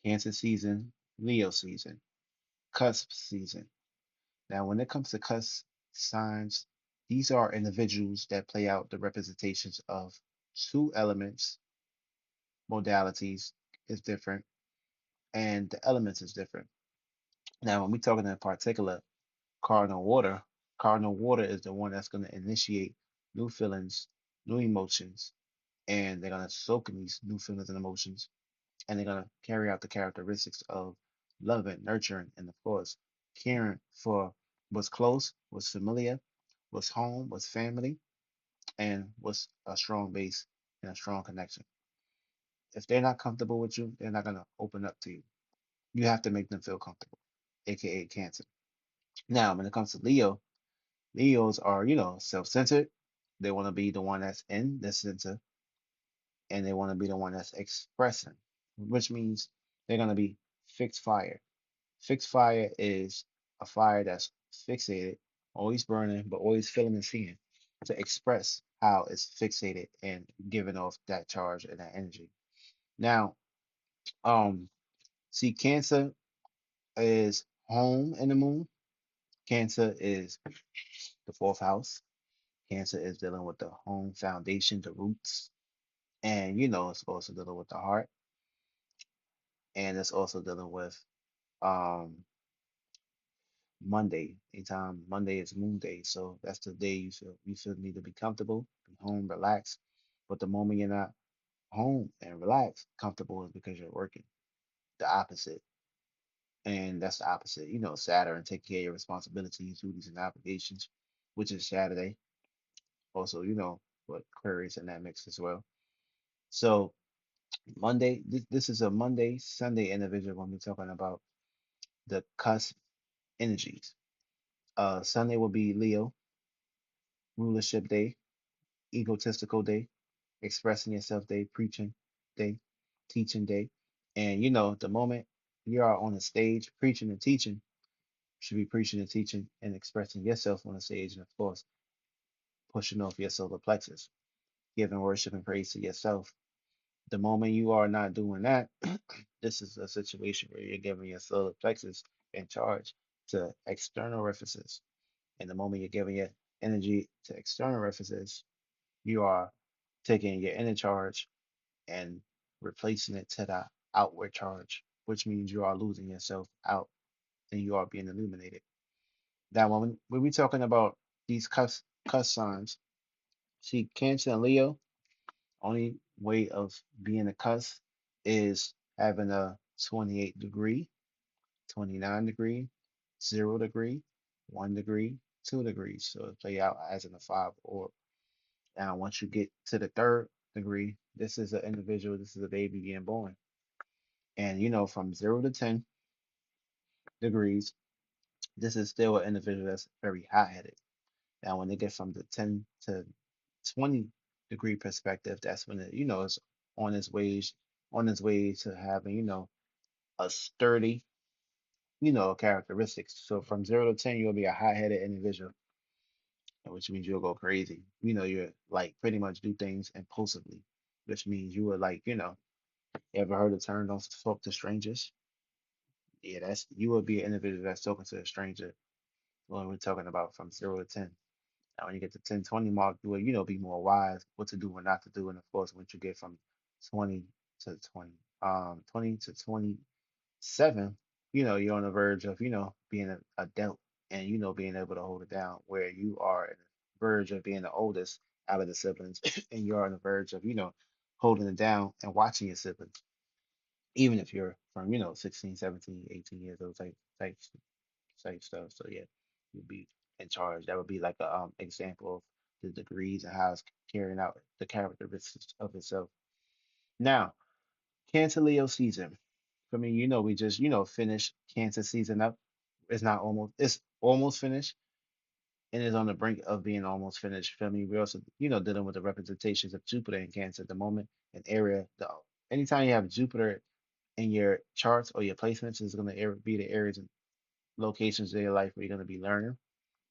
Cancer season, Leo season, cusp season. Now, when it comes to cusp signs, these are individuals that play out the representations of two elements, modalities is different, and the elements is different. Now, when we're talking in particular, cardinal water, cardinal water is the one that's going to initiate new feelings, new emotions, and they're going to soak in these new feelings and emotions, and they're going to carry out the characteristics of loving, nurturing, and of course, caring for what's close, what's familiar, what's home, what's family, and what's a strong base and a strong connection. If they're not comfortable with you, they're not going to open up to you. You have to make them feel comfortable, aka Cancer. Now, when it comes to Leo, Leos are, self-centered. They want to be the one that's in the center, and they want to be the one that's expressing, which means they're going to be fixed fire. Fixed fire is a fire that's fixated, always burning, but always feeling and seeing to express how it's fixated and giving off that charge and that energy. Now, um, see, Cancer is home in the moon. Cancer is the fourth house. Cancer is dealing with the home foundation, the roots, and it's also dealing with the heart, and it's also dealing with um Monday. Anytime Monday is Moon Day, so that's the day you feel need to be comfortable, be home, relax. But the moment you're not home and relaxed, comfortable is because you're working. The opposite, and that's the opposite. Saturn, take care of your responsibilities, duties, and obligations, which is Saturday. Also, what Aquarius in that mix as well. So Monday, this is a Monday, Sunday individual when we're talking about the cusp energies. Sunday will be Leo, rulership day, egotistical day, expressing yourself day, preaching day, teaching day. And the moment you are on the stage preaching and teaching, you should be preaching and teaching and expressing yourself on the stage, and of course, pushing off your solar plexus, giving worship and praise to yourself. The moment you are not doing that, this is a situation where you're giving your solar plexus in charge to external references. And the moment you're giving your energy to external references, you are taking your inner charge and replacing it to the outward charge, which means you are losing yourself out and you are being illuminated. Now, when we're talking about these cuss signs, see, Cancer and Leo, only way of being a cuss is having a 28 degree, 29 degree, 0 degree, 1 degree, 2 degrees. So it play out as in a five or now once you get to the third degree, this is an individual, this is a baby being born. And from 0 to 10 degrees, this is still an individual that's very hot-headed. Now when they get from the 10 to 20 degree perspective, that's when it's on its ways on its way to having, a sturdy, characteristics. So from 0 to 10, you'll be a hot-headed individual, which means you'll go crazy. You're like pretty much do things impulsively, which means you would like, you ever heard the term don't talk to strangers? Yeah, that's you would be an individual that's talking to a stranger when we're talking about from 0 to 10. Now, when you get to 10, 20 mark, you will, be more wise what to do and not to do. And of course, once you get from 20 to 20 to 27, you're on the verge of, being an adult and, being able to hold it down where you are on the verge of being the oldest out of the siblings and you're on the verge of, holding it down and watching your siblings, even if you're from, 16, 17, 18 years old type stuff. So yeah, you'd be in charge. That would be like a example of the degrees and how it's carrying out the characteristics of itself. Now, Cancer Leo season. For me, we just, finished Cancer season up. It's almost finished and is on the brink of being almost finished. For me, we're also, dealing with the representations of Jupiter in Cancer at the moment, an area. Anytime you have Jupiter in your charts or your placements, is going to be the areas and locations of your life where you're going to be learning.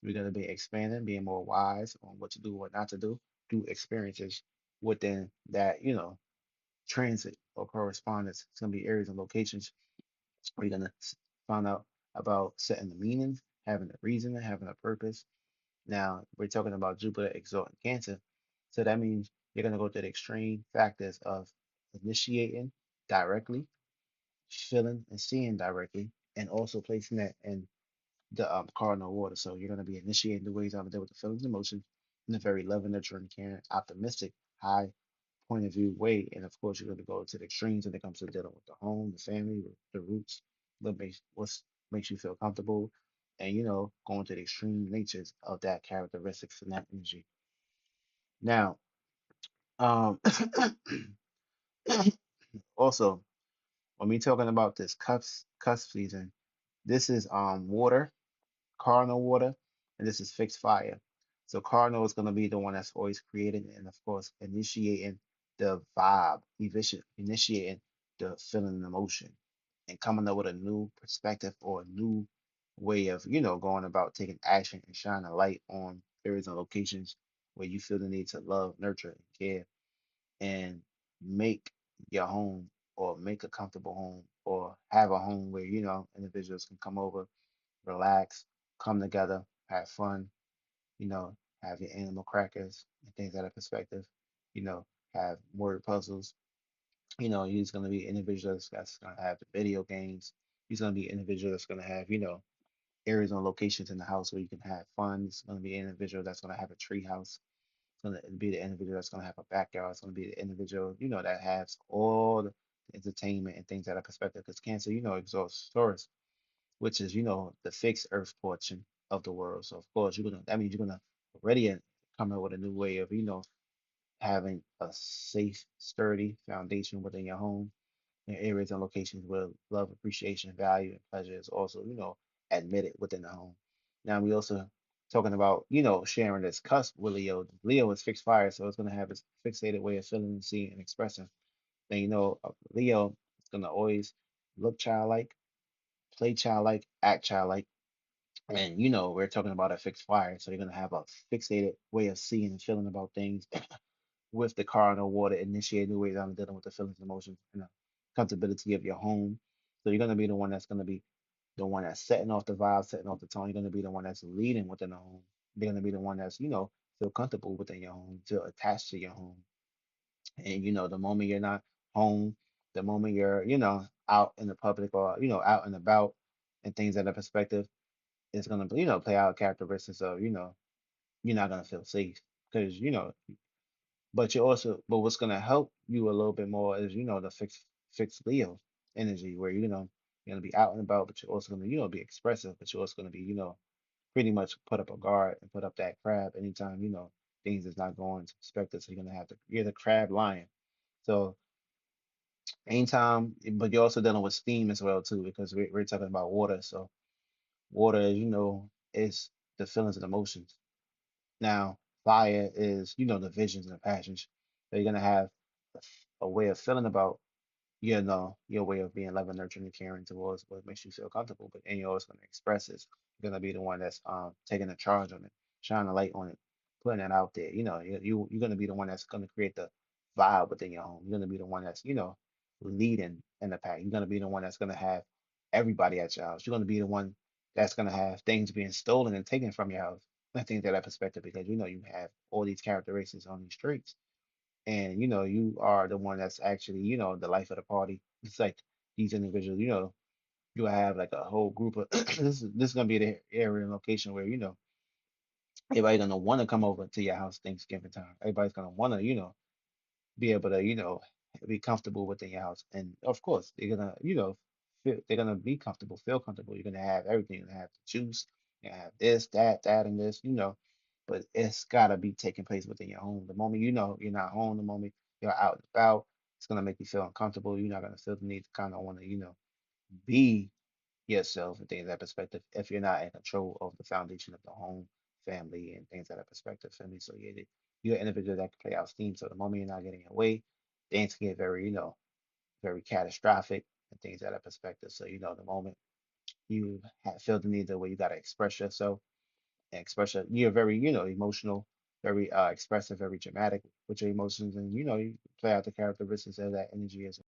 You're going to be expanding, being more wise on what to do, what not to do, through experiences within that, transit or correspondence. It's gonna be areas and locations where you're gonna find out about setting the meaning, having a reason, and having a purpose. Now we're talking about Jupiter exalting Cancer, so that means you're gonna go to the extreme factors of initiating directly, feeling and seeing directly, and also placing that in the cardinal order. So you're gonna be initiating the ways I'm deal with the feelings and emotions in a very loving, nurturing, caring, optimistic, high point of view way. And of course, you're going to go to the extremes when it comes to dealing with the home, the family, the roots, what makes you feel comfortable, and going to the extreme natures of that characteristics and that energy. Now, um, also when we talking about this cusp season, this is water, cardinal water, and this is fixed fire. So cardinal is going to be the one that's always creating and of course initiating the vibe, initiating the feeling and emotion, and coming up with a new perspective or a new way of going about taking action and shining a light on areas and locations where you feel the need to love, nurture, and care, and make your home or make a comfortable home or have a home where individuals can come over, relax, come together, have fun, you know, have your animal crackers and things out of perspective, you know, have word puzzles. He's going to be individuals that's going to have the video games. He's going to be individual that's going to have, areas and locations in the house where you can have fun. It's going to be an individual that's going to have a tree house. It's going to be the individual that's going to have a backyard. It's going to be the individual, that has all the entertainment and things out of perspective. Because Cancer, exalts Taurus, which is, the fixed earth portion of the world. So of course that means you're gonna already come up with a new way of, having a safe, sturdy foundation within your home in areas and locations where love, appreciation, value, and pleasure is also, admitted within the home. Now we also talking about, sharing this cusp with Leo. Leo is fixed fire, so it's gonna have its fixated way of feeling, seeing, and expressing. And Leo is gonna always look childlike, play childlike, act childlike. And we're talking about a fixed fire, so you're gonna have a fixated way of seeing and feeling about things with the cardinal water, initiate new ways on dealing with the feelings and emotions and the comfortability of your home. So you're gonna be the one that's gonna be the one that's setting off the vibe, setting off the tone. You're gonna be the one that's leading within the home. You're gonna be the one that's, feel comfortable within your home, feel attached to your home. And the moment you're not home, the moment you're, out in the public or, out and about and things at a perspective, it's gonna, play out characteristics of, you're not gonna feel safe because, but what's gonna help you a little bit more is, the fixed Leo energy where, you're gonna be out and about, but you're also gonna, be expressive, but you're also gonna be, pretty much put up a guard and put up that crab anytime, things is not going to expected. So you're the crab lion. So anytime, but you're also dealing with steam as well too, because we're talking about water. So water, is the feelings and emotions. Now, fire is, the visions and the passions. So you're gonna have a way of feeling about, your way of being loving, nurturing, and caring towards what makes you feel comfortable. But and you're always gonna express it. You're gonna be the one that's taking the charge on it, shining a light on it, putting it out there. You're gonna be the one that's gonna create the vibe within your home. You're gonna be the one that's, leading in the pack. You're gonna be the one that's gonna have everybody at your house. You're gonna be the one that's gonna have things being stolen and taken from your house. I think that perspective because you have all these characteristics on these traits, and you are the one that's actually the life of the party. It's like these individuals, you have like a whole group of this is gonna be the area and location where everybody's gonna want to come over to your house Thanksgiving time. Everybody's gonna want to be able to, be comfortable within your house. And of course, they're gonna be comfortable, feel comfortable. You're gonna have everything. You're gonna have the juice, you have this, that, and this, but it's gotta be taking place within your home. The moment you're not home, the moment you're out and about, it's gonna make you feel uncomfortable. You're not gonna feel the need to kind of want to, be yourself and things that perspective if you're not in control of the foundation of the home, family, and things that perspective, family. So you're an individual that can play out steam. So the moment you're not getting your way, things can get very, very catastrophic and things that perspective. So the moment feel the need the way you gotta express yourself and express you're very, emotional. very expressive, very dramatic with your emotions, and you play out the characteristics of that energy as